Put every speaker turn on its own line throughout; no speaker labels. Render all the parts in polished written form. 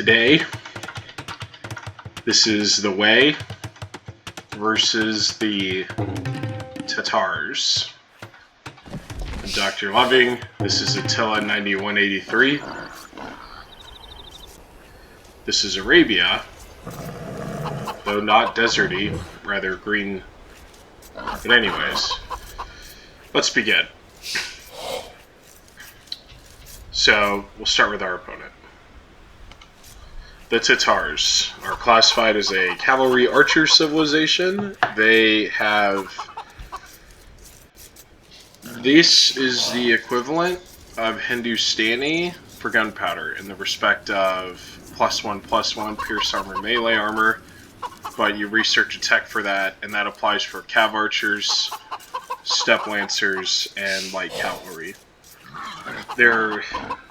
Today, this is the Wei versus the Tatars. I'm Dr. Loving. This is Attila 9183. This is Arabia, though not deserty, rather green. But anyways, let's begin. So, we'll start with our opponent. The Tatars are classified as a cavalry archer civilization. They have... This is the equivalent of Hindustani for gunpowder in the respect of +1/+1 pierce armor, melee armor, but you research a tech for that, and that applies for cav archers, steppe lancers, and light cavalry. Their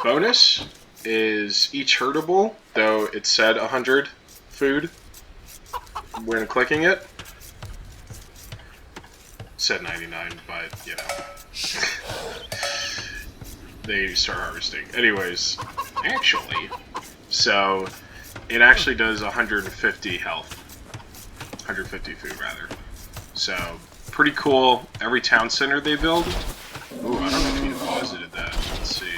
bonus is each herdable, though it said 100 food when clicking it. It said 99, but you know. They start harvesting. Anyways, actually, so it actually does 150 health. 150 food, rather. So, pretty cool. Every town center they build. Ooh, I don't know if you deposited that. Let's see.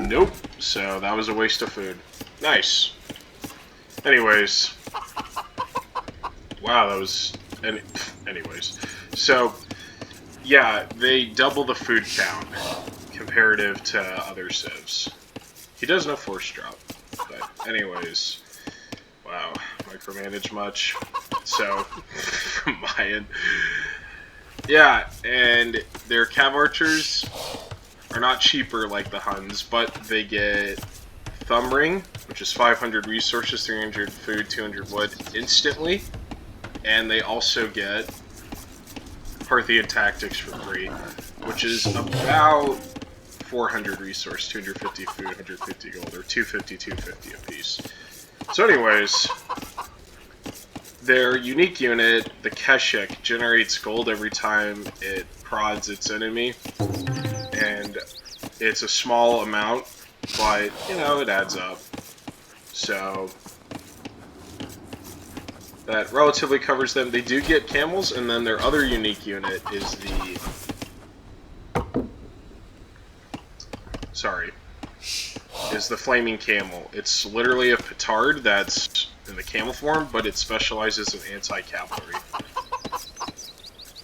Nope. So that was a waste of food. Nice. Anyways. Wow, that was... Anyways. So, yeah, they double the food count comparative to other civs. He does no force drop. But anyways. Wow. Micromanage much. So, from my end. Yeah, and their cav archers are not cheaper like the Huns, but they get Thumb Ring, which is 500 resources, 300 food, 200 wood instantly, and they also get Parthian Tactics for free, which is about 400 resource, 250 food, 150 gold, or 250, 250 apiece. So anyways, their unique unit, the Keshik, generates gold every time it prods its enemy, and it's a small amount, but, you know, it adds up. So, that relatively covers them. They do get camels, and then their other unique unit is the... is the Flaming Camel. It's literally a petard that's in the camel form, but it specializes in anti-cavalry.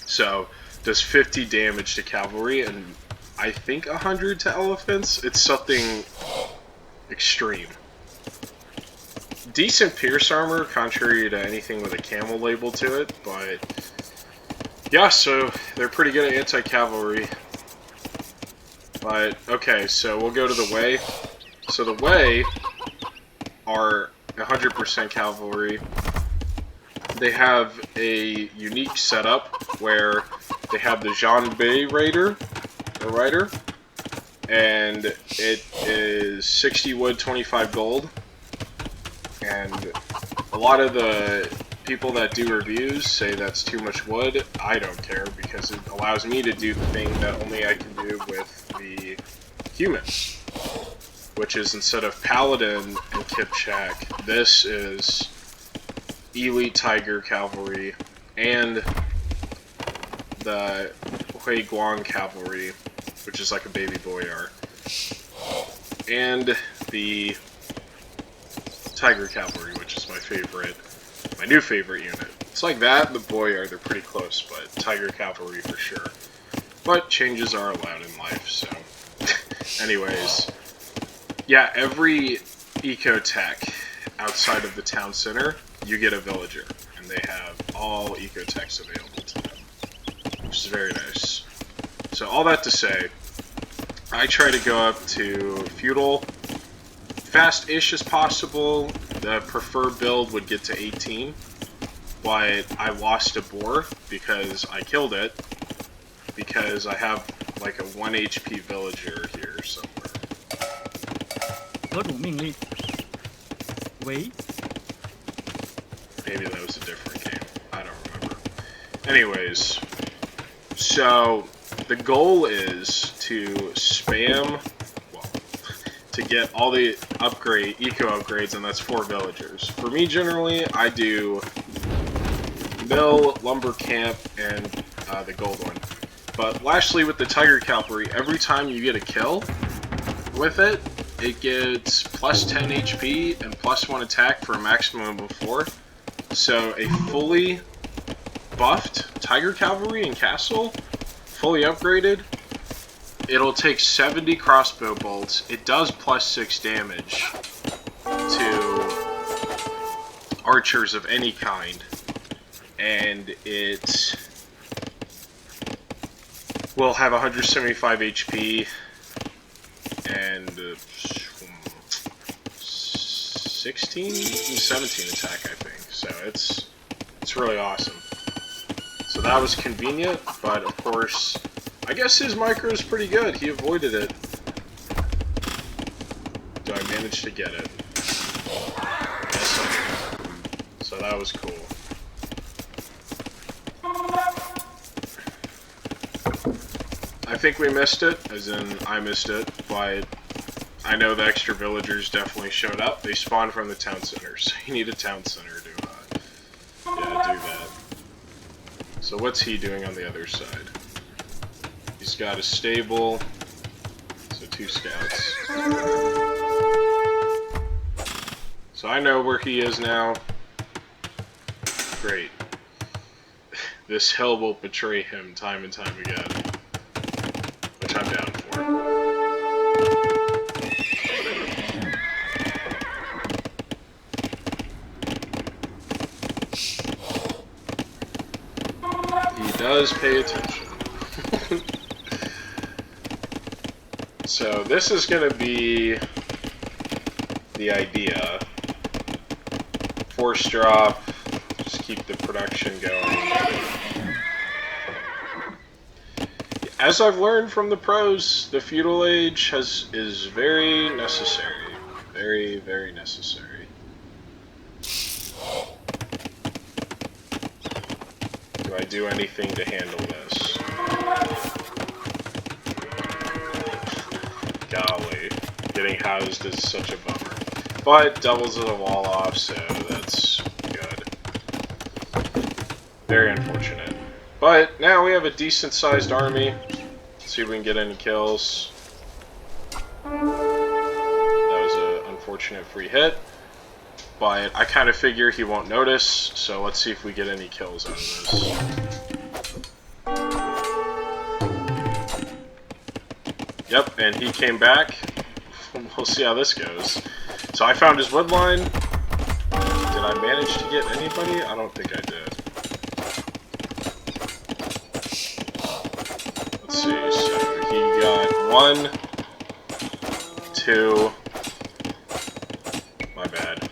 So, does 50 damage to cavalry, and I think 100 to elephants. It's something extreme. Decent pierce armor, contrary to anything with a camel label to it, but yeah, so they're pretty good at anti-cavalry. But, okay, so we'll go to the Wei. So the Wei are 100% cavalry. They have a unique setup where they have the Zhanbei Rider, and it is 60 wood, 25 gold. And a lot of the people that do reviews say that's too much wood. I don't care, because it allows me to do the thing that only I can do with the humans, which is instead of Paladin and Kipchak, this is Elite Tiger Cavalry and the Hui Guang Cavalry, which is like a baby boyar, and the Tiger Cavalry, which is my new favorite unit. It's like that, the boyar, they're pretty close, but Tiger Cavalry for sure. But changes are allowed in life, so... Anyways, yeah, every eco-tech outside of the town center, you get a villager, and they have all eco-techs available to them, which is very nice. So all that to say, I try to go up to feudal fast-ish as possible. The preferred build would get to 18, but I lost a boar because I killed it, because I have like a 1 HP villager here somewhere.
得主命令为
Maybe that was a different game. I don't remember. Anyways, so the goal is to spam, well, to get all the upgrade, eco upgrades, and that's 4 villagers. For me, generally, I do mill, lumber camp, and the gold one. But lastly, with the Tiger Cavalry, every time you get a kill with it, it gets plus 10 HP and plus 1 attack for a maximum of 4. So a fully buffed Tiger Cavalry in Castle, fully upgraded, it'll take 70 crossbow bolts. It does plus 6 damage to archers of any kind. And it will have 175 HP and 16 and 17 attack, I think. So it's really awesome. So that was convenient, but of course, I guess his micro is pretty good. He avoided it. Do I manage to get it? Yes, I did. So that was cool. I think we missed it, as in I missed it, but I know the extra villagers definitely showed up. They spawned from the town center, so you need a town center to do that. So what's he doing on the other side? He's got a stable, so 2 scouts. So I know where he is now. Great. This hill will betray him time and time again. Which I'm down for. He does pay attention. So this is going to be the idea. Force drop, just keep the production going. As I've learned from the pros, the feudal age is very necessary. Very, very necessary. Do I do anything to handle this? Golly, getting housed is such a bummer. But doubles the wall off, so that's good. Very unfortunate. But now we have a decent sized army. Let's see if we can get any kills. That was an unfortunate free hit. But I kind of figure he won't notice, so let's see if we get any kills out of this. Yep, and he came back. We'll see how this goes. So I found his wood line. Did I manage to get anybody? I don't think I did. Let's see, so he got 1, 2, my bad.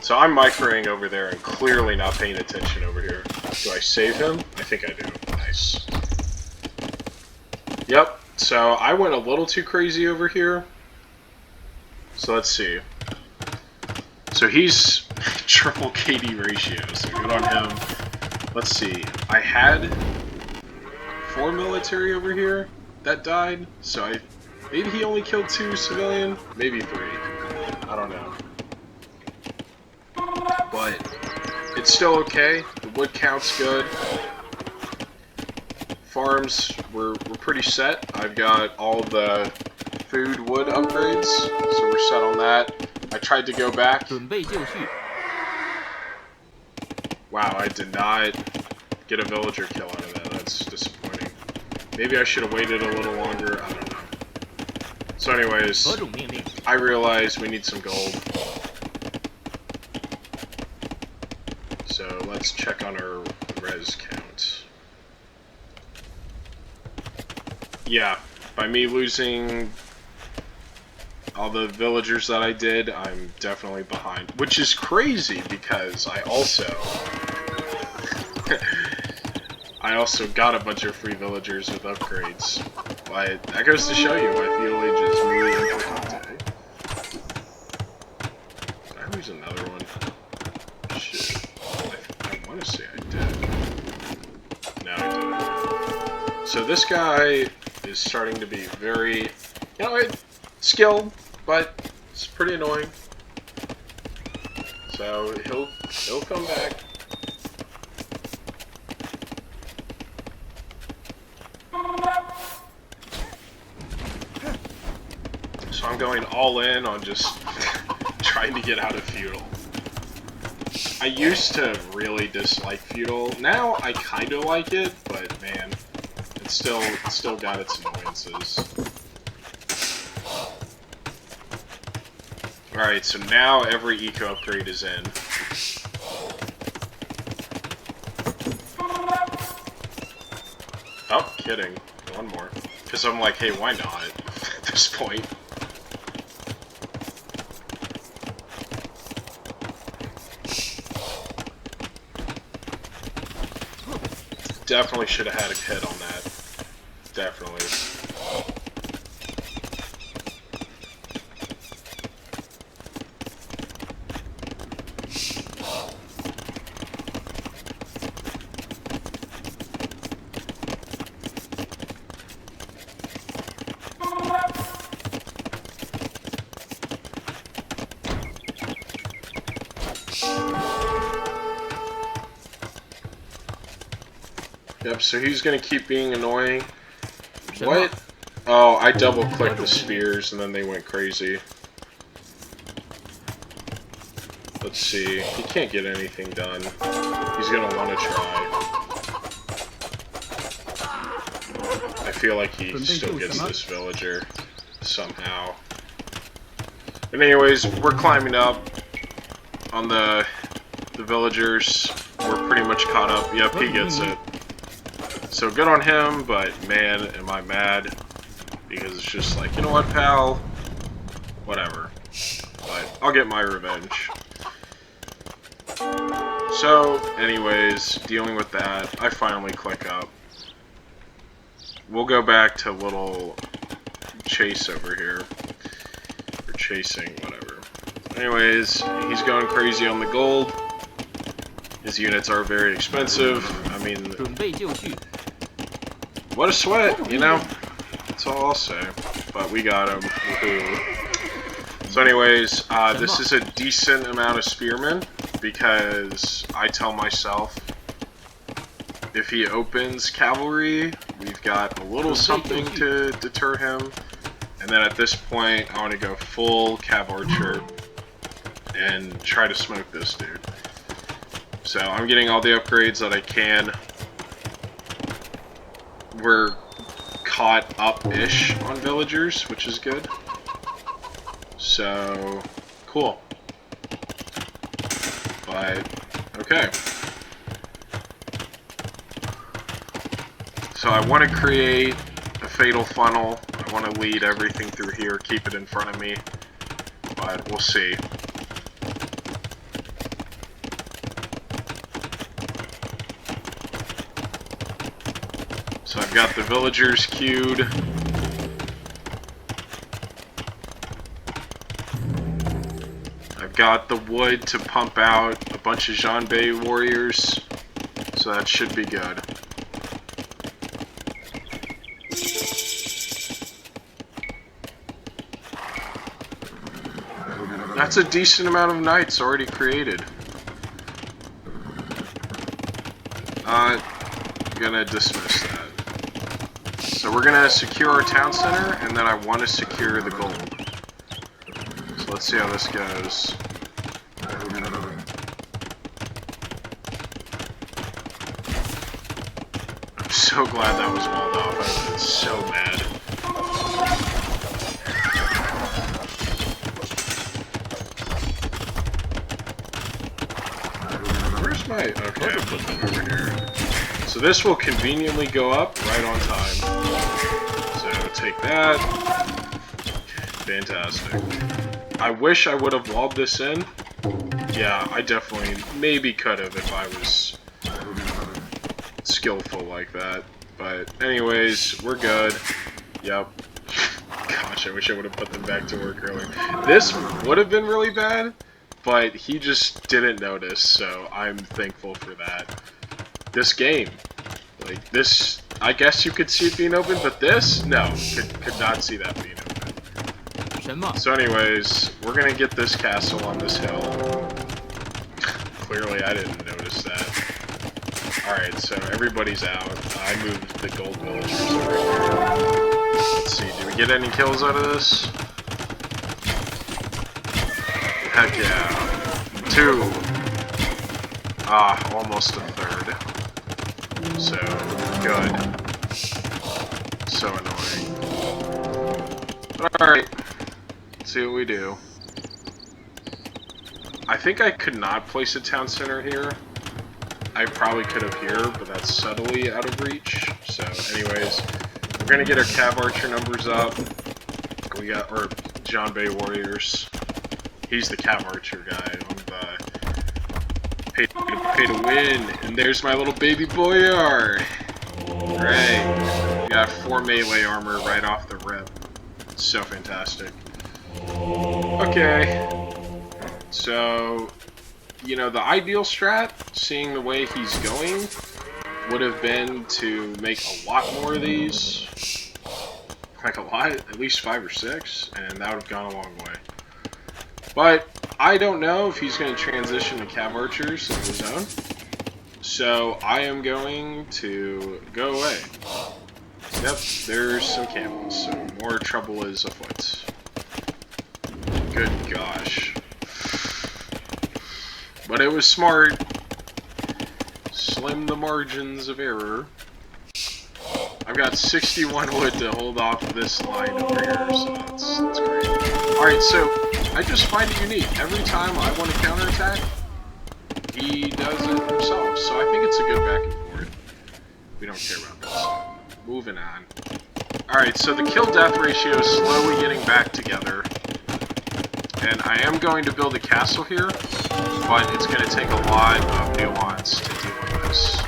So I'm microing over there and clearly not paying attention over here. Do I save him? I think I do. Nice. Yep, so I went a little too crazy over here. So let's see. So he's triple KD ratio, so good on him. Let's see, I had 4 military over here that died, so maybe he only killed 2 civilian, maybe 3. I don't know. But it's still okay. The wood count's good. Farms, we're pretty set. I've got all the food wood upgrades, so we're set on that. I tried to go back. Wow, I did not get a villager kill out of that. That's disappointing. Maybe I should have waited a little longer. I don't know. So anyways, I realize we need some gold. So let's check on our res count. Yeah, by me losing all the villagers that I did, I'm definitely behind. Which is crazy because I also got a bunch of free villagers with upgrades. But that goes to show you why feudal age is really important. Did I lose another one? Shit. I want to say I did. No, I didn't. So this guy is starting to be very... You know, skilled, but it's pretty annoying. So he'll come back. So I'm going all in on just trying to get out of feudal. I used to really dislike feudal. Now I kind of like it, but man, it's still got its annoyances. Alright, so now every eco upgrade is in. Oh, kidding. One more. Because I'm like, hey, why not at this point? Definitely should have had a hit on that. Definitely. Yep, so he's gonna keep being annoying. What? Oh, I double-clicked the spears and then they went crazy. Let's see. He can't get anything done. He's gonna want to try. I feel like he still gets this villager somehow. But anyways, we're climbing up on the villagers. We're pretty much caught up. Yep, he gets it. So good on him, but man, am I mad. Because it's just like, you know what, pal? Whatever. But I'll get my revenge. So, anyways, dealing with that, I finally click up. We'll go back to little Chase over here. Or chasing, whatever. Anyways, he's going crazy on the gold. His units are very expensive. I mean, what a sweat, you know? That's all I'll say. But we got him. Woohoo. So anyways, this is a decent amount of spearmen, because I tell myself, if he opens cavalry, we've got a little something to deter him. And then at this point, I want to go full cav archer and try to smoke this dude. So I'm getting all the upgrades that I can. We're caught up-ish on villagers, which is good. So, cool. But, okay. So I want to create a fatal funnel. I want to lead everything through here, keep it in front of me. But we'll see. So I've got the villagers queued. I've got the wood to pump out a bunch of Janbei warriors. So that should be good. That's a decent amount of knights already created. I'm gonna dismiss that. So we're gonna secure our town center, and then I want to secure the gold. So let's see how this goes. I'm so glad that was walled off. I've been so mad. Where's my... Okay, I'll put them over here. So this will conveniently go up right on time. So take that. Fantastic. I wish I would have walled this in. Yeah, I definitely maybe could have if I was skillful like that. But anyways, we're good. Yep. Gosh, I wish I would have put them back to work earlier. This would have been really bad, but he just didn't notice, so I'm thankful for that. This game, like this, I guess you could see it being open, but this, no, could not see that being open.
什么？
So anyways, we're gonna get this castle on this hill. Clearly I didn't notice that. Alright, so everybody's out. I moved the gold villagers over here. Let's see, do we get any kills out of this? Heck yeah. 2. Ah, almost a third. So, good. So annoying. Alright. Let's see what we do. I think I could not place a town center here. I probably could have here, but that's subtly out of reach. So anyways, we're gonna get our Cav Archer numbers up. We got our John Bay Warriors. He's the Cav Archer guy. I'm the pay to win. And there's my little baby Boyar. Right. We got 4 melee armor right off the rip. So fantastic. Okay. So, you know, the ideal strat, seeing the way he's going, would have been to make a lot more of these. Like a lot, at least 5 or 6, and that would have gone a long way. But I don't know if he's going to transition to Cav Archers of his own. So I am going to go away. Yep, there's some camels, so more trouble is afoot. Good gosh. But it was smart. Slim the margins of error. I've got 61 wood to hold off this line over here, so that's great. Alright, so I just find it unique. Every time I want to counterattack, he does it himself. So I think it's a good back and forth. We don't care about this. Moving on. Alright, so the kill-death ratio is slowly getting back together. And I am going to build a castle here, but it's going to take a lot of nuance to deal with this.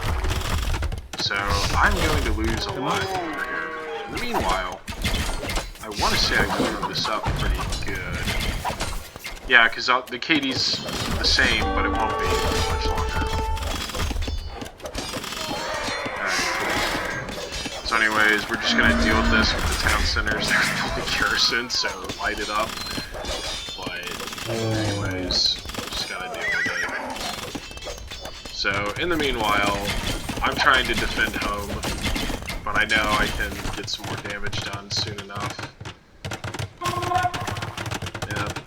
So I'm going to lose a lot over here. In the meanwhile, I want to say I cleared this up pretty good. Yeah, because the KD's the same, but it won't be much longer. Alright, cool. So anyways, we're just going to deal with this with the town centers. There's no garrison, so light it up. But anyways, just gotta deal with it. So in the meanwhile, I'm trying to defend home, but I know I can get some more damage done soon enough. Yep.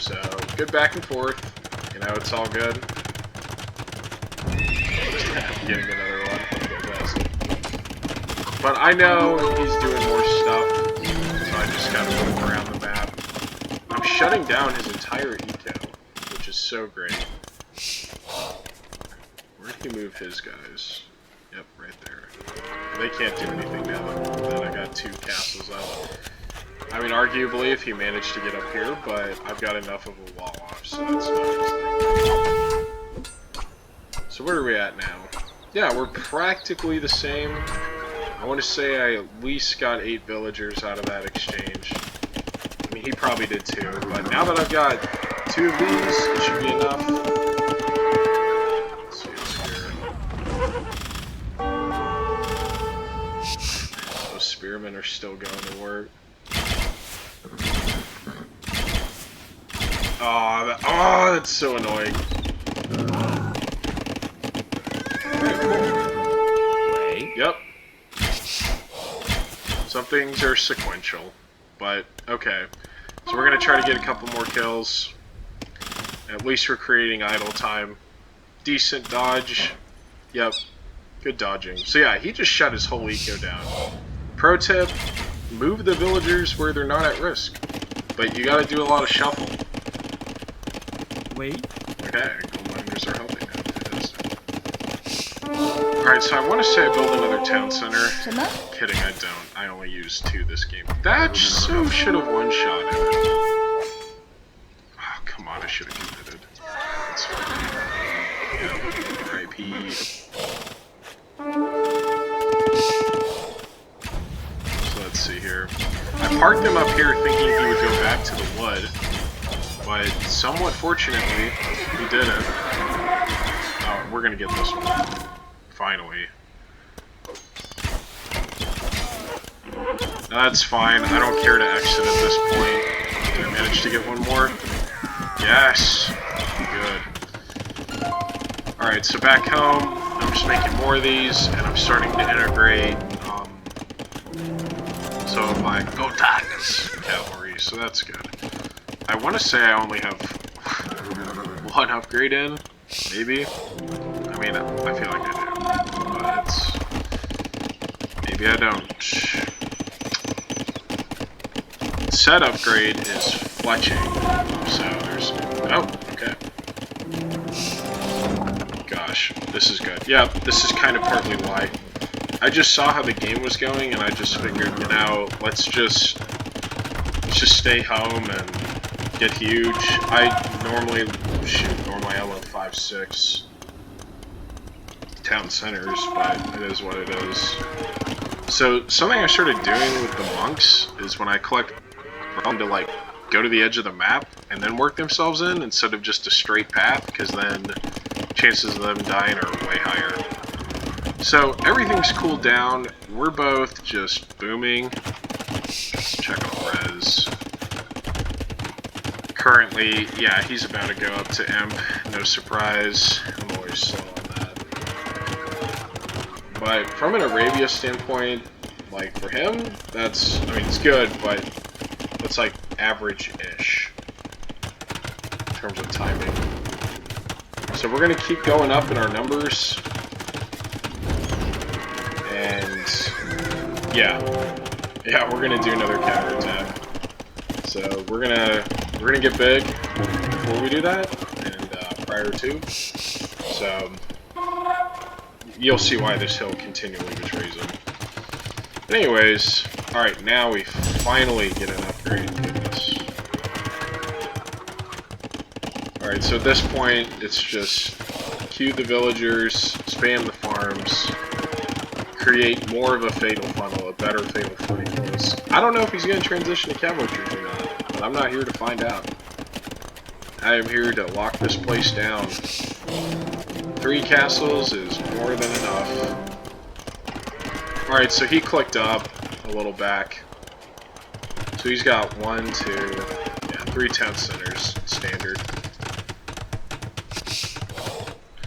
So good back and forth. You know, it's all good. Getting another one. Fantastic. But I know he's doing more stuff, so I just gotta move around the map. I'm shutting down his entire eco, which is so great. Where did he move his guys? Yep, right there. They can't do anything now that I got 2 castles up. I mean, arguably, if he managed to get up here, but I've got enough of a wall off, so that's not his thing. So where are we at now? Yeah, we're practically the same. I want to say I at least got 8 villagers out of that exchange. I mean, he probably did too, but now that I've got 2 of these, it should be enough. Let's see over here. Those spearmen are still going to work. Oh, that's so annoying.
Wait.
Yep. Some things are sequential, but okay. So we're gonna try to get a couple more kills. At least we're creating idle time. Decent dodge. Yep. Good dodging. So yeah, he just shut his whole eco down. Pro tip, move the villagers where they're not at risk. But you gotta do a lot of shuffle.
Wait.
Okay, gold miners are helping now. Fantastic. Alright, so I want to say I build another town center. Kidding, I don't. I only use 2 this game. That so should have one-shot it. Oh, come on, I should have committed. That's fine. Yeah, RIP. So let's see here. I parked him up here thinking he would go back to the wood. But somewhat fortunately, he didn't. Oh, we're gonna get this one. Finally. That's fine. I don't care to exit at this point. Did I manage to get one more? Yes! Good. Alright, so back home, I'm just making more of these, and I'm starting to integrate some of my Gotakus cavalry, so that's good. I want to say I only have one upgrade in, maybe? I mean, I feel like I do, but maybe I don't. Set upgrade is fletching, so there's... Oh, okay. Gosh, this is good. Yeah, this is kind of partly why. I just saw how the game was going, and I just figured, you know, let's just stay home and get huge. I normally I love 5-6 town centers, but it is what it is. So something I started doing with the monks is when I collect them to like go to the edge of the map and then work themselves in instead of just a straight path, because then chances of them dying are way higher. So everything's cooled down. We're both just booming. Just check on res. Currently, yeah, he's about to go up to imp. No surprise. I'm always slow on that. But from an Arabia standpoint, like for him, that's, I mean, it's good, but it's like average-ish in terms of timing. So we're gonna keep going up in our numbers. And yeah, we're gonna do another counterattack. So we're gonna get big before we do that, and prior to. So you'll see why this hill continually betrays him. But anyways, all right, now we finally get an upgrade. Goodness. All right, so at this point, it's just queue the villagers, spam the farms, create more of a fatal funnel, a better fatal funnel for us. I don't know if he's going to transition to cavalry or not, but I'm not here to find out. I am here to lock this place down. 3 castles is more than enough. Alright, so he clicked up a little back. So he's got 3 town centers, standard.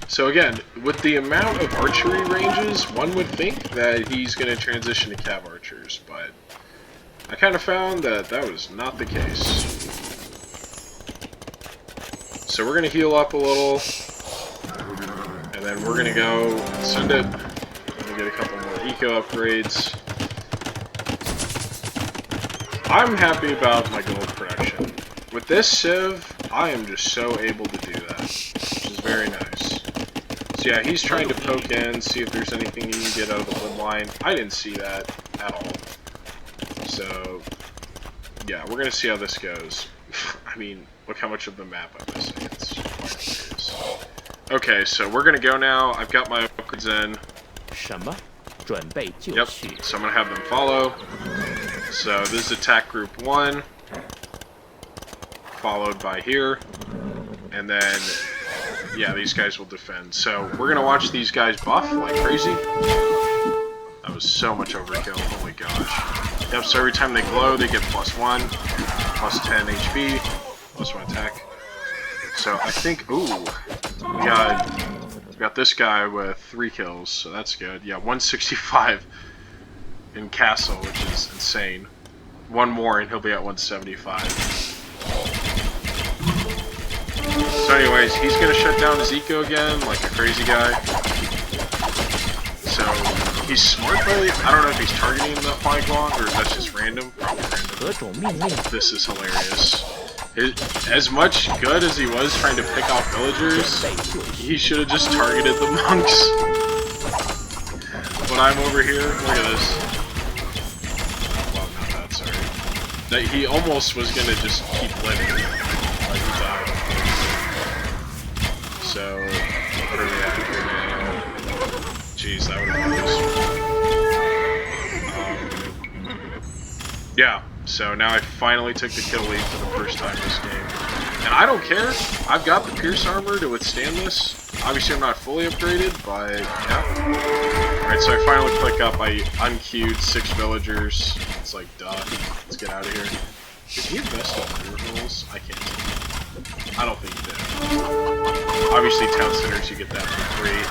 So again, with the amount of archery ranges, one would think that he's going to transition to cav archers, but I kind of found that that was not the case. So we're going to heal up a little, and then we're going to go and send it. We'll get a couple more eco upgrades. I'm happy about my gold production. With this civ, I am just so able to do that, which is very nice. So yeah, he's trying to poke in, see if there's anything you can get out of the wood line. I didn't see that at all. So yeah, we're gonna see how this goes. I mean, look how much of the map I'm missing. It's quite serious. Okay, so we're gonna go now. I've got my upgrades in. Yep, so I'm gonna have them follow. So this is attack group 1, followed by here, and then yeah, these guys will defend. So we're gonna watch these guys buff like crazy. That was so much overkill, holy gosh. Yep, so every time they glow, they get +1, +10 HP, +1 attack. So I think, ooh, we got this guy with 3 kills, so that's good. Yeah, 165 in castle, which is insane. One more and he'll be at 175. So anyways, he's gonna shut down his eco again, like a crazy guy. So he's smart, but I don't know if he's targeting the Huaiguang or if that's just random. Probably random. This is hilarious. As much good as he was trying to pick off villagers, he should have just targeted the monks. But I'm over here, look at this. Well, not that, sorry. That he almost was gonna just keep living. Like he died. So, what are we at here now? Jeez, that would have been useful. Yeah, so now I finally took the kill lead for the first time this game. And I don't care, I've got the Pierce armor to withstand this. Obviously I'm not fully upgraded, but yeah. Alright, so I finally click up, I unqueued 6 villagers. It's like, duh, let's get out of here. Did he invest in originals? I can't tell. I don't think he did. Obviously, town centers, you get that for free.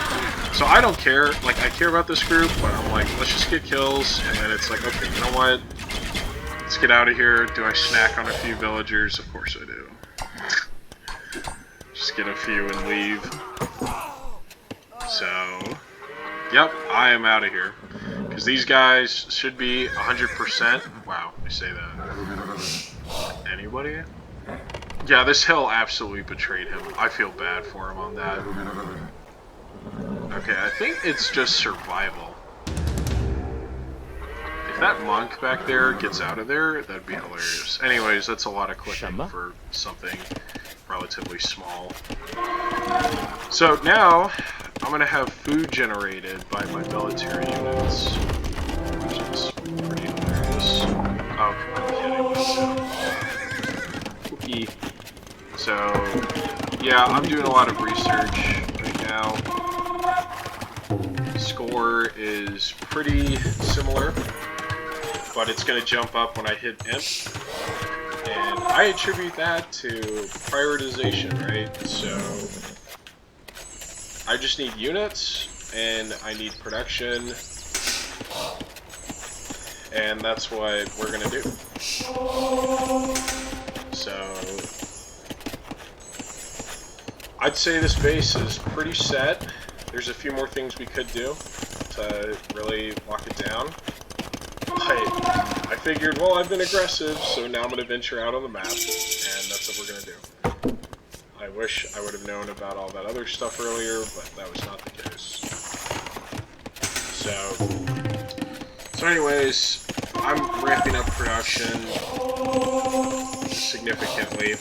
So I don't care. Like, I care about this group, but I'm like, let's just get kills. And then it's like, okay, you know what? Let's get out of here. Do I snack on a few villagers? Of course I do. Just get a few and leave. So, yep, I am out of here. Because these guys should be 100%. Wow, I say that. Anybody? Yeah, this hill absolutely betrayed him. I feel bad for him on that. Okay, I think it's just survival. If that monk back there gets out of there, that'd be hilarious. Anyways, that's a lot of clicking for something relatively small. So now, I'm gonna have food generated by my military units, which is pretty hilarious. Oh, I'm kidding. So, yeah, I'm doing a lot of research right now. Score is pretty similar, but it's gonna jump up when I hit imp. And I attribute that to prioritization, right? So, I just need units, and I need production, and that's what we're gonna do. So, I'd say this base is pretty set. There's a few more things we could do to really lock it down. But I figured, well, I've been aggressive, so now I'm going to venture out on the map, and that's what we're going to do. I wish I would have known about all that other stuff earlier, but that was not the case. So anyways, I'm ramping up production significantly,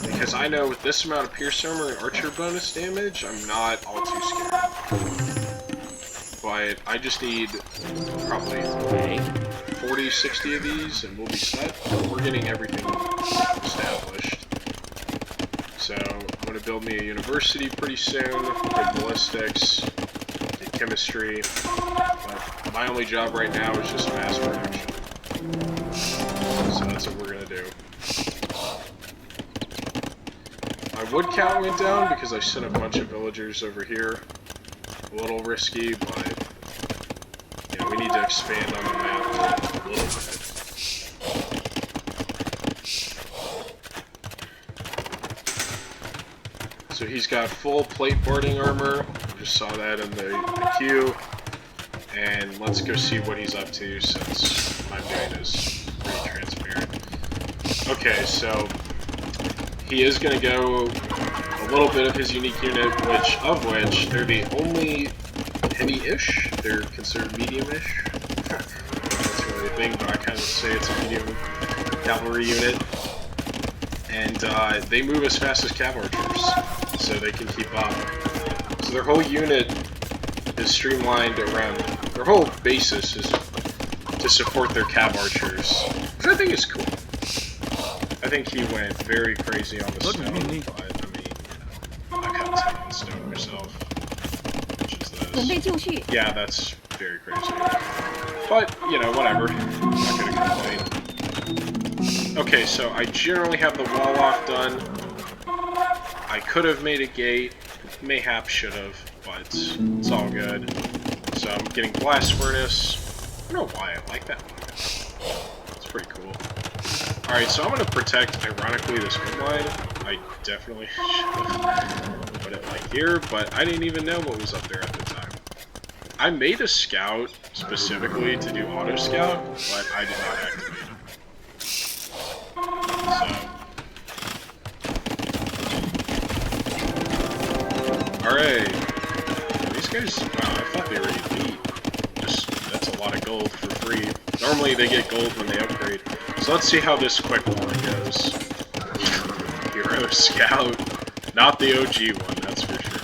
because I know with this amount of Pierce Armor and Archer bonus damage, I'm not all too scared. But I just need probably 40, 60 of these, and we'll be set. We're getting everything established. So, I'm going to build me a university pretty soon, get ballistics, get chemistry, but my only job right now is just mass production. So that's what we're going to do. My wood count went down because I sent a bunch of villagers over here. A little risky, but you know, we need to expand on the map a little bit. So he's got full plate boarding armor. I just saw that in the queue. And let's go see what he's up to, since I'm doing this pretty transparent. Okay, so he is going to go a little bit of his unique unit, which they're the only heavy-ish. They're considered medium-ish. That's really a thing, but I kind of say it's a medium cavalry unit. And they move as fast as cav archers, so they can keep up. So their whole unit is streamlined around, their whole basis is to support their cav archers, which I think is cool. I think he went very crazy on the stone, but I mean, I got 10 on stone myself, which is this. Yeah, that's very crazy. But, you know, whatever. I'm not gonna complain. Okay, so I generally have the wall off done. I could have made a gate, mayhap should have, but it's all good. So I'm getting blast furnace. I don't know why I like that one. It's pretty cool. Alright, so I'm going to protect, ironically, this wood line. I definitely should have put it like here, but I didn't even know what was up there at the time. I made a scout specifically to do auto scout, but I did not activate it. So. Alright. These guys, wow, I thought they were elite. That's a lot of gold for free. Normally they get gold when they upgrade. So let's see how this quick war goes. Hero Scout. Not the OG one, that's for sure.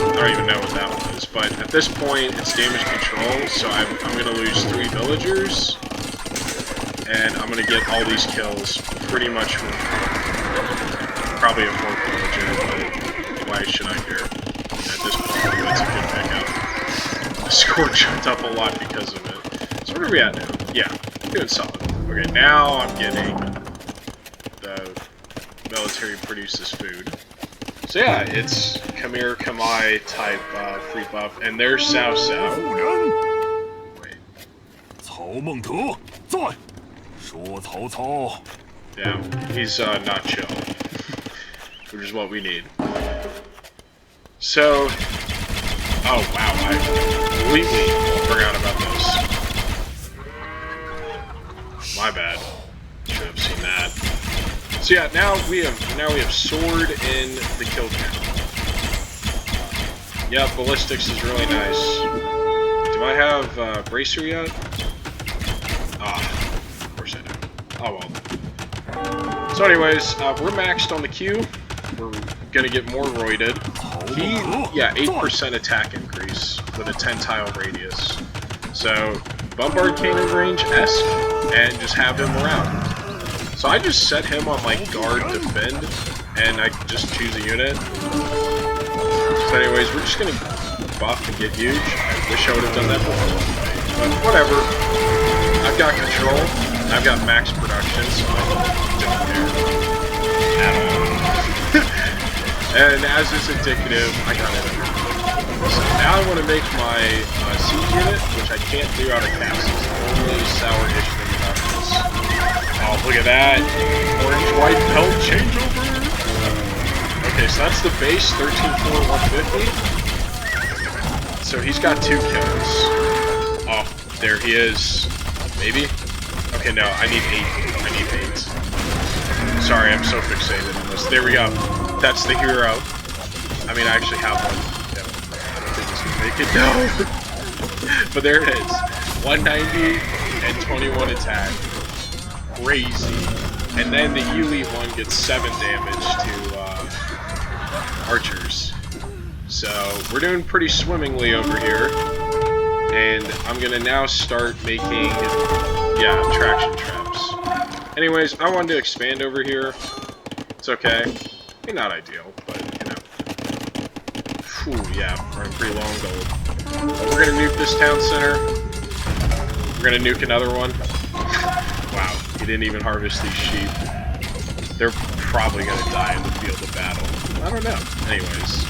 I don't even know what that one is, but at this point it's damage control, so I'm going to lose 3 villagers. And I'm going to get all these kills pretty much for probably a 4th villager, but why should I care? At this point, it's a good pickup. score jumped up a lot because of it. So where are we at now? Yeah, doing solid. Okay, now I'm getting the military produces food. So yeah, it's Khmer Khmer type free buff, and there's Cao Cao. Wait.
曹孟德在，说曹操。
Yeah, he's not chill, which is what we need. So, oh wow, I completely forgot about this. My bad. Should have seen that. So yeah, now we have sword in the kill count. Yeah, ballistics is really nice. Do I have bracer yet? Ah, of course I do. Oh well. So anyways, we're maxed on the Q. We're gonna get more roided. Yeah, 8% attack increase with a 10-tile radius. So, Bombard Cannon range-esque, and just have him around. So I just set him on like guard defend, and I just choose a unit. So anyways, we're just gonna buff and get huge. I wish I would have done that before, but whatever. I've got control. I've got max production, so I don't care at all. And as is indicative, I got it. So now I want to make my siege unit, which I can't do out of castles. Only sour-ish thing about this. Oh, look at that! Orange-white pelt changeover! Okay, so that's the base, 13-4, 150. So he's got 2 kills. Oh, there he is. Maybe? Okay, no, I need 8. I need 8. Sorry, I'm so fixated on this. There we go. That's the hero. I mean, I actually have one. Yeah, I don't think he's gonna make it. No! But there it is. 190 and 21 attack. Crazy. And then the elite one gets 7 damage to archers. So we're doing pretty swimmingly over here. And I'm gonna now start making, yeah, traction traps. Anyways, I wanted to expand over here. It's okay. I mean, not ideal, but, you know. Phew, yeah, we're in pretty long gold. But we're gonna nuke this town center. We're gonna nuke another one. Wow, he didn't even harvest these sheep. They're probably gonna die in the field of battle. I don't know. Anyways.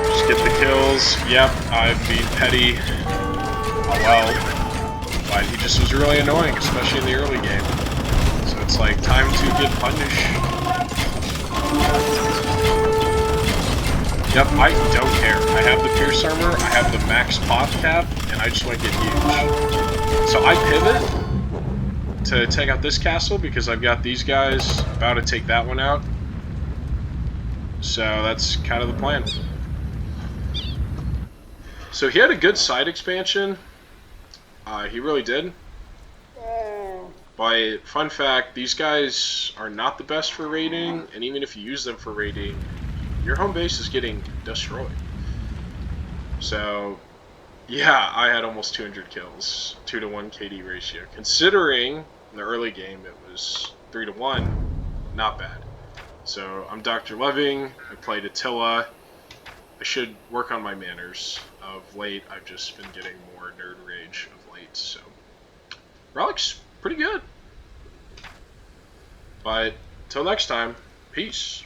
Just get the kills. Yep, I've been petty. Oh well. But he just was really annoying, especially in the early game. So it's like, time to get punished. Yep, I don't care. I have the Pierce Armor, I have the max pop cap, and I just want to get huge. So I pivot to take out this castle because I've got these guys about to take that one out. So that's kind of the plan. So he had a good side expansion. He really did. But fun fact, these guys are not the best for raiding, and even if you use them for raiding, your home base is getting destroyed. So, yeah, I had almost 200 kills, 2-to-1 KD ratio. Considering in the early game it was 3-to-1, not bad. So I'm Dr. Loving, I played Attila. I should work on my manners. Of late, I've just been getting more nerd rage of late, so Relic's pretty good. But till next time, peace.